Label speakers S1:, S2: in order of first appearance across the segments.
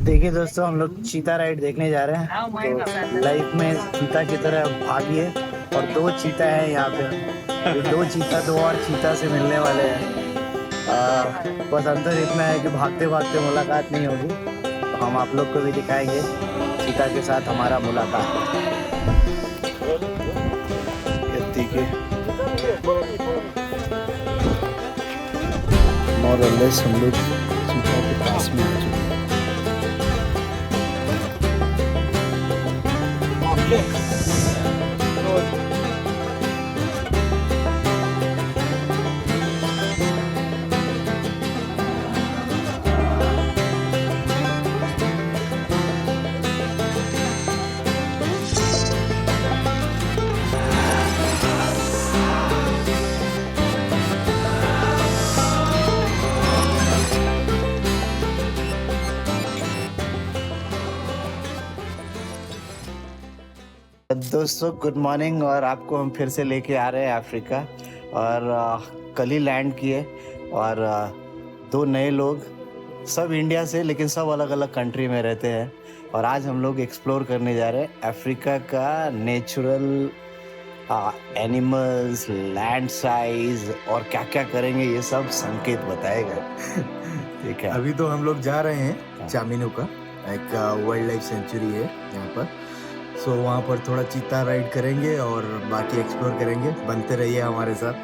S1: देखिए दोस्तों, हम लोग चीता राइड देखने जा रहे हैं। तो लाइफ में चीता की तरह भागिए। और दो चीता है यहाँ पे। ये दो चीता दो और चीता से मिलने वाले हैं। बस अंतर इतना है कि भागते भागते मुलाकात नहीं होगी, तो हम आप लोग को भी दिखाएंगे चीता के साथ हमारा मुलाकात। देखिए मोर और लेस हम लोग चीता के पास में आ चुके हैं। दोस्तों गुड मॉर्निंग। और आपको हम फिर से लेके आ रहे हैं अफ्रीका। और कल ही लैंड किए। और दो नए लोग, सब इंडिया से लेकिन सब अलग अलग कंट्री में रहते हैं। और आज हम लोग एक्सप्लोर करने जा रहे हैं अफ्रीका का नेचुरल एनिमल्स, लैंड साइज और क्या क्या करेंगे ये सब संकेत बताएगा। ठीक है,
S2: अभी तो हम लोग जा रहे हैं चामिनो का एक वाइल्ड लाइफ सेंचुरी है यहाँ पर। सो वहाँ पर थोड़ा चीता राइड करेंगे और बाकी एक्सप्लोर करेंगे। बनते रहिए हमारे साथ।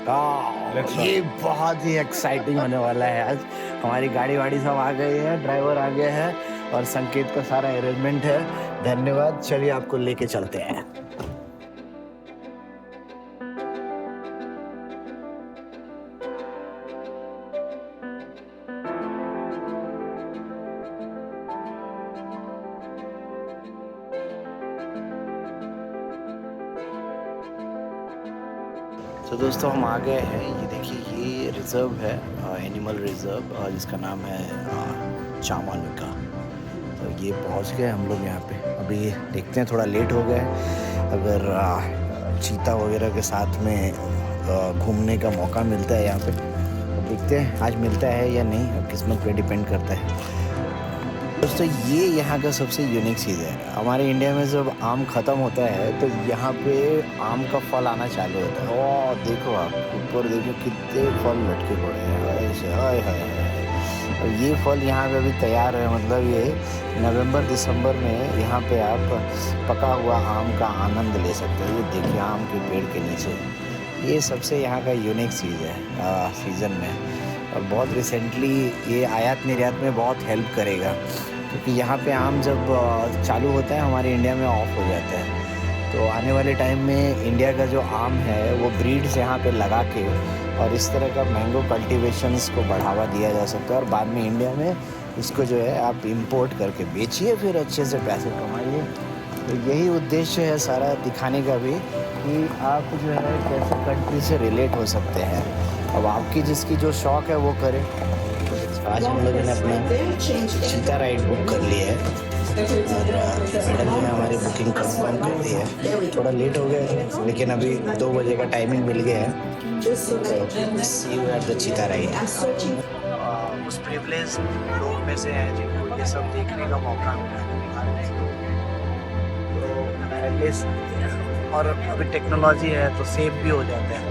S1: ये बहुत ही एक्साइटिंग होने वाला है। आज हमारी गाड़ी वाड़ी सब आ गई है, ड्राइवर आ गया है और संकेत का सारा अरेंजमेंट है। धन्यवाद। चलिए आपको लेके चलते हैं। तो दोस्तों हम आ गए हैं। ये देखिए, ये रिज़र्व है, एनिमल रिज़र्व, और जिसका नाम है चामानुका। तो ये पहुंच गए हम लोग यहाँ पे। अभी देखते हैं, थोड़ा लेट हो गए। अगर चीता वगैरह के साथ में घूमने का मौका मिलता है यहाँ पे, तो देखते हैं आज मिलता है या नहीं, अब किस्मत पे डिपेंड करता है। दोस्तों ये यहाँ का सबसे यूनिक चीज़ है। हमारे इंडिया में जब आम ख़त्म होता है तो यहाँ पे आम का फल आना चालू होता है। और देखो आप ऊपर देखो कितने फल लटके पड़े हैं, ऐसे हाय हाय हाय। और ये फल यहाँ पे अभी तैयार है, मतलब ये नवंबर दिसंबर में यहाँ पे आप पका हुआ आम का आनंद ले सकते हो। ये देखिए आम के पेड़ के नीचे, ये सबसे यहाँ का यूनिक चीज़ है सीज़न में। और बहुत रिसेंटली ये आयात निर्यात में बहुत हेल्प करेगा, क्योंकि यहाँ पे आम जब चालू होता है हमारे इंडिया में ऑफ हो जाता है। तो आने वाले टाइम में इंडिया का जो आम है वो ब्रीड्स यहाँ पे लगा के और इस तरह का मैंगो कल्टीवेशंस को बढ़ावा दिया जा सकता है। और बाद में इंडिया में इसको जो है आप इंपोर्ट करके बेचिए, फिर अच्छे से पैसे कमाइए। तो यही उद्देश्य है सारा दिखाने का भी, कि आप जो है कैसे कंट्री से रिलेट हो सकते हैं। अब आपकी जिसकी जो शौक़ है वो करें। आज हम लोगों ने अपना चीता राइड बुक कर लिया है और मैडम ने हमारी बुकिंग कंफर्म कर दी है। थोड़ा लेट हो गया लेकिन अभी 2 बजे का टाइमिंग मिल गया है। See you at the cheetah ride. उस प्रिविलेज लोग में से हैं जिनको ये सब देखने का मौका मिला है, तो एटलीस्ट, और अभी टेक्नोलॉजी है तो सेफ भी हो जाता है।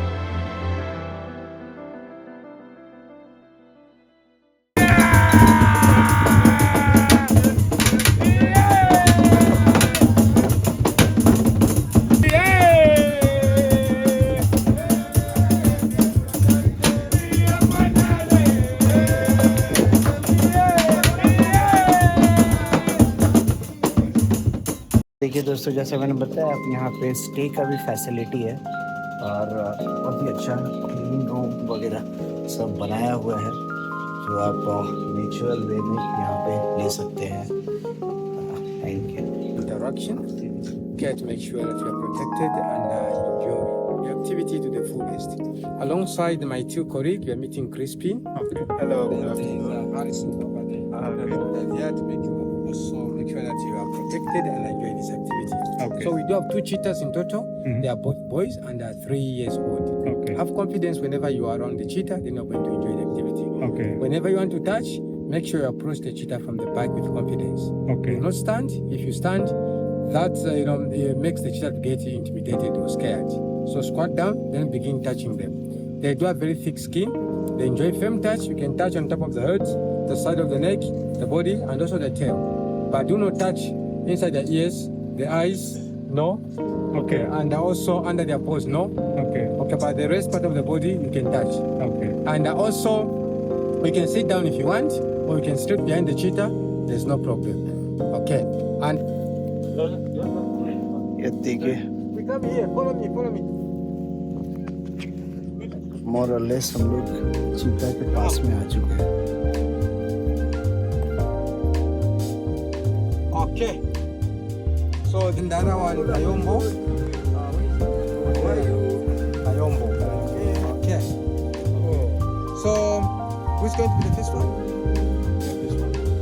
S1: देखिए दोस्तों, जैसे मैंने बताया, आप यहाँ पे स्टे का भी फैसिलिटी है और बहुत ही अच्छा क्लीन रूम वगैरह सब बनाया हुआ है, जो आप नेचुरल वे में यहाँ पे ले सकते हैं। Thank you.
S3: Interaction, care to make sure that you are protected and enjoy the activity to the fullest. Alongside my two colleagues, we are meeting Crispin.
S2: Okay. Hello.
S3: Harrison over there. And here to make you also make sure that you are protected and enjoy this activity.
S2: Okay.
S3: So we do have 2 cheetahs in total. They are both boys and they are 3 years old.
S2: Okay.
S3: Have confidence whenever you are around the cheetah, they're not going to enjoy the activity.
S2: Okay.
S3: Whenever you want to touch, make sure you approach the cheetah from the back with confidence.
S4: Okay.
S3: Do not stand. If you stand, that it makes the cheetah get intimidated or scared. So squat down, then begin touching them. They do have very thick skin. They enjoy firm touch. You can touch on top of the head, the side of the neck, the body, and also the tail. But do not touch inside the ears, the eyes, no.
S4: Okay.
S3: And also under their paws, no.
S4: Okay.
S3: Okay, but the rest part of the body you can touch.
S4: Okay.
S3: And also, you can sit down if you want, or you can sit behind the cheetah. There's no problem. Okay. And
S1: ये देखिए
S3: we come here. Follow me. Follow me.
S1: मोर और less हम लोग चीता के पास में आ चुके हैं।
S3: Okay. So then the other one, Ayombo. Ayombo. Okay. So who's going to be the first one?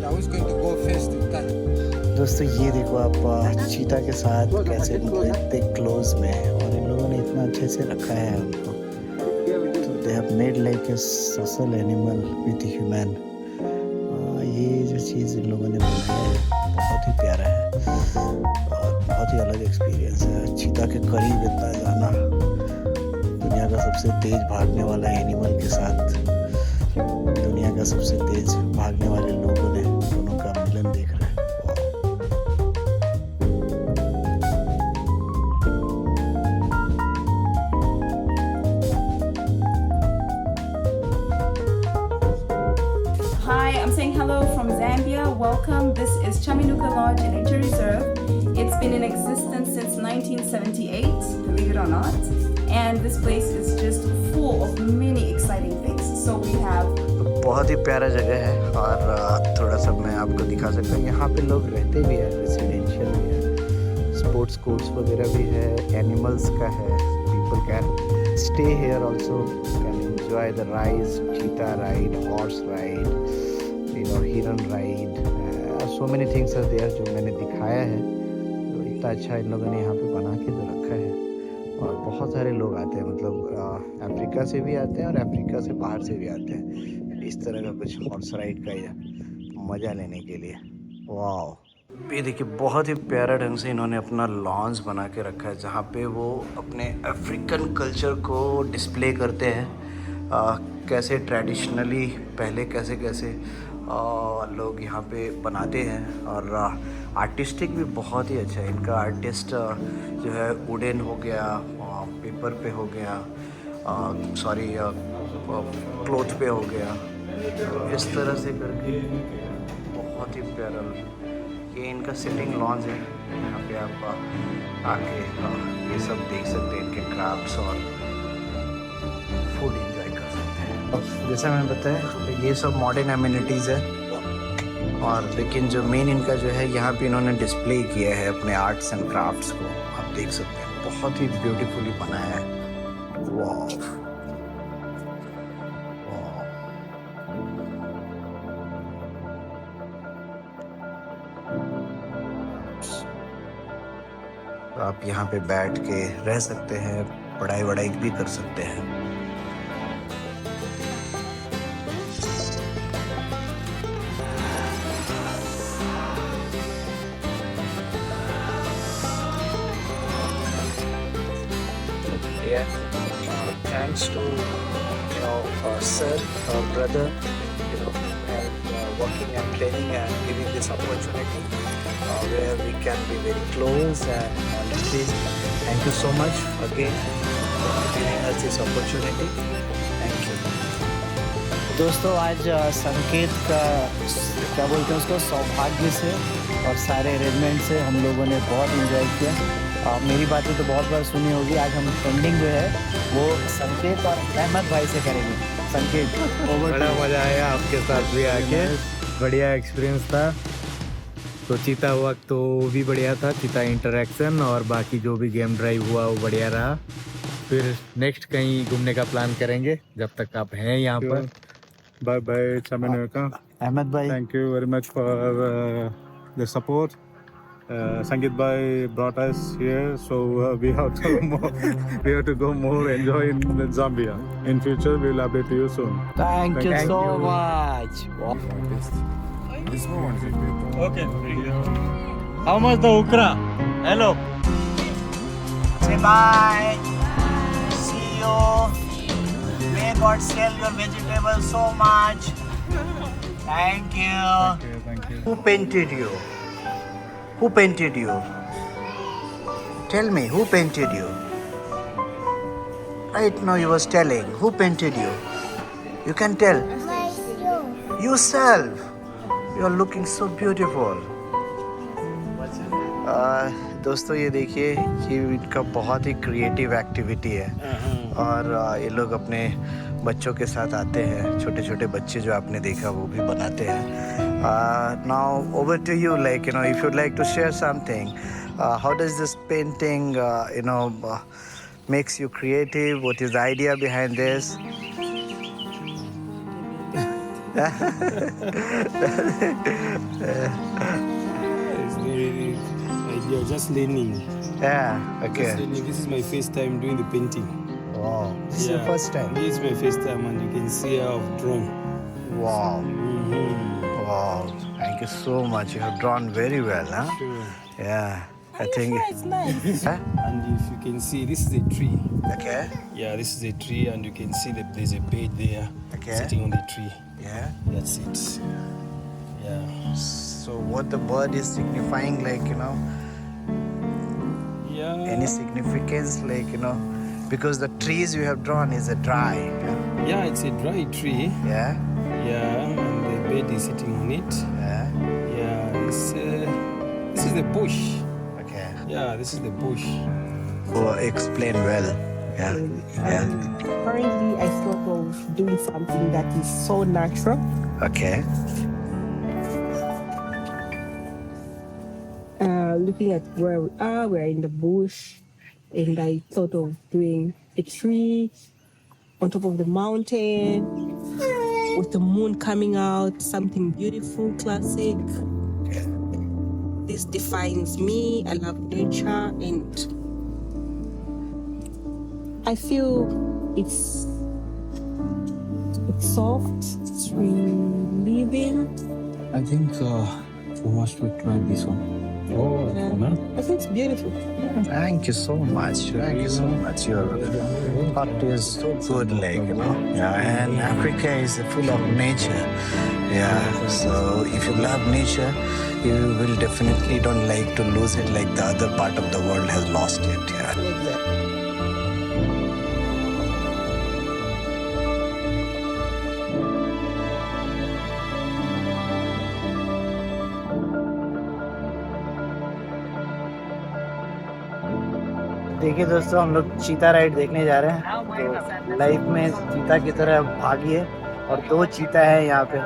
S3: Yeah, who's going to go first to touch?
S1: दोस्तों ये देखो आप चीता के साथ कैसे मतलब इतने क्लोज में है और इन लोगों ने इतना अच्छे से रखा है उनको। तो they have made like a social animal with human. ये जो चीज़ इन लोगों ने बनाया है बहुत ही प्यारा है और बहुत ही अलग एक्सपीरियंस है। चीता के करीब इतना जाना, दुनिया का सबसे तेज भागने वाला एनिमल के साथ दुनिया का सबसे तेज भागने वाले लोगों ने दोनों का मिलन देख रहे हैं।
S5: Hi, I'm saying hello from Zambia. Welcome. This is Chaminuka Lodge in Nature Reserve. It's been in existence since 1978, believe it or not. And this place is just full of many exciting things. So we have
S1: बहुत ही प्यारा जगह है और थोड़ा सा मैं आपको दिखा सकता हूँ। यहाँ पे लोग रहते भी हैं, रेसिडेंशियल भी है, स्पोर्ट्स कोर्ट्स वगैरह भी है, एनिमल्स का है। People can stay here also, can enjoy the rides, cheetah ride, horse ride, हिरन ride, so many things are there जो मैंने दिखाया है। तो इतना अच्छा इन लोगों ने यहाँ पे बना के जो रखा है और बहुत सारे लोग आते हैं, मतलब अफ्रीका से भी आते हैं और अफ्रीका से बाहर से भी आते हैं इस तरह का कुछ हॉर्स राइड का या मज़ा लेने के लिए। वाह, ये देखिए बहुत ही प्यारा ढंग से इन्होंने अपना लॉन्स बना के रखा है जहाँ पे वो अपने अफ्रीकन कल्चर को डिस्प्ले करते हैं। कैसे ट्रेडिशनली पहले कैसे कैसे लोग यहाँ पे बनाते हैं और आर्टिस्टिक भी बहुत ही अच्छा है इनका। आर्टिस्ट जो है वुडन हो गया, पेपर पे हो गया, सॉरी क्लोथ पे हो गया, इस तरह से करके बहुत ही प्यारा। ये इनका सिटिंग लॉन्ज है, यहाँ पे आप आके ये सब देख सकते हैं, इनके क्राफ्ट्स और फूड एंजॉय कर सकते हैं। जैसा मैंने बताया ये सब मॉडर्न एमिनिटीज़ है और लेकिन जो मेन इनका जो है यहाँ पे इन्होंने डिस्प्ले किया है अपने आर्ट्स एंड क्राफ्ट्स को, आप देख सकते हैं। बहुत ही ब्यूटीफुली बनाया है। वाह, आप यहाँ पे बैठ के रह सकते हैं, पढ़ाई वढ़ाई भी कर सकते हैं। Thanks to sir, brother, and working and training and giving this opportunity where we can be very close and please thank you so much again for giving us this opportunity. Thank you. दोस्तों आज संकेत का क्या बोलते हैं उसको सौभाग्य से और सारे अरेंजमेंट से हम लोगों ने बहुत एंजॉय किया। मेरी बातें तो बहुत बार सुनी होगी, आज हम ट्रेंडिंग जो है वो संकेत और अहमद भाई से करेंगे। संकेत,
S2: बड़ा मज़ा आया आपके साथ भी आके, बढ़िया एक्सपीरियंस था। तो चीता हुआ तो भी बढ़िया था, चीता इंटरेक्शन, और बाकी जो भी गेम ड्राइव हुआ वो बढ़िया रहा। फिर नेक्स्ट कहीं घूमने का प्लान करेंगे जब तक आप हैं यहाँ पर।
S4: Bye bye चमिनुका।
S1: अहमद भाई,
S4: Thank you very much for the support Sangeet Bhai brought us here, so we have to we have to go more enjoy in Zambia. In future, we will update you soon.
S1: Thank you
S4: Thank
S1: so
S4: you.
S1: much.
S3: This one is better.
S4: Okay, bring it.
S1: How much the ukra? Hello. Say bye. See you. May God sell your vegetables so much. Thank you.
S4: Thank you.
S1: Who painted you? Who painted you? Tell me, who painted you? Right now you was telling. Who painted you? You can tell. Yourself. You are looking so beautiful. दोस्तों ये देखिए, ये इनका बहुत ही creative activity है और ये लोग अपने बच्चों के साथ आते हैं, छोटे छोटे बच्चे जो आपने देखा वो भी बनाते हैं. Now over to you, like if you'd like to share something, how does this painting makes you creative? What is the idea behind this?
S3: You're just learning.
S1: Yeah, okay.
S3: Just learning. This is my first time doing the painting.
S1: Wow, this is your first time.
S3: This is my first time, and you can see how I've drawn.
S1: Wow. Wow, thank you so much. You have drawn very well, huh?
S3: Sure.
S1: Yeah, I think.
S6: It's nice.
S1: Huh?
S3: And if you can see, this is a tree.
S1: Okay.
S3: Yeah, this is a tree, and you can see that there's a bird there
S1: Okay.
S3: sitting on the tree.
S1: Yeah.
S3: That's it. Yeah.
S1: So what the bird is signifying,
S3: Yeah.
S1: any significance, because the trees you have drawn is a dry.
S3: Yeah, it's a dry tree.
S1: Yeah.
S3: Yeah, and the bird is sitting on it.
S1: Yeah.
S3: Yeah, this is the bush.
S1: Okay.
S3: Yeah, this is the bush.
S1: Oh, explain well. Yeah. Yeah.
S6: Currently, I thought of doing something that is so natural.
S1: Okay.
S6: Looking at where we are, we're in the bush, and I thought of doing a tree on top of the mountain with the moon coming out, something beautiful, classic. This defines me. I love nature, and I feel it's soft, it's relieving.
S3: I think we must try this one. Oh,
S6: I think it's beautiful.
S1: Thank you so much. Thank you so much. Your heart is so good, Yeah, and Africa is full of nature. Yeah, so if you love nature, you will definitely don't like to lose it like the other part of the world has lost it. Yeah. देखिए दोस्तों, हम लोग चीता ride देखने जा रहे हैं. तो लाइफ में चीता की तरह भागिए, और 2 चीता है यहाँ पे.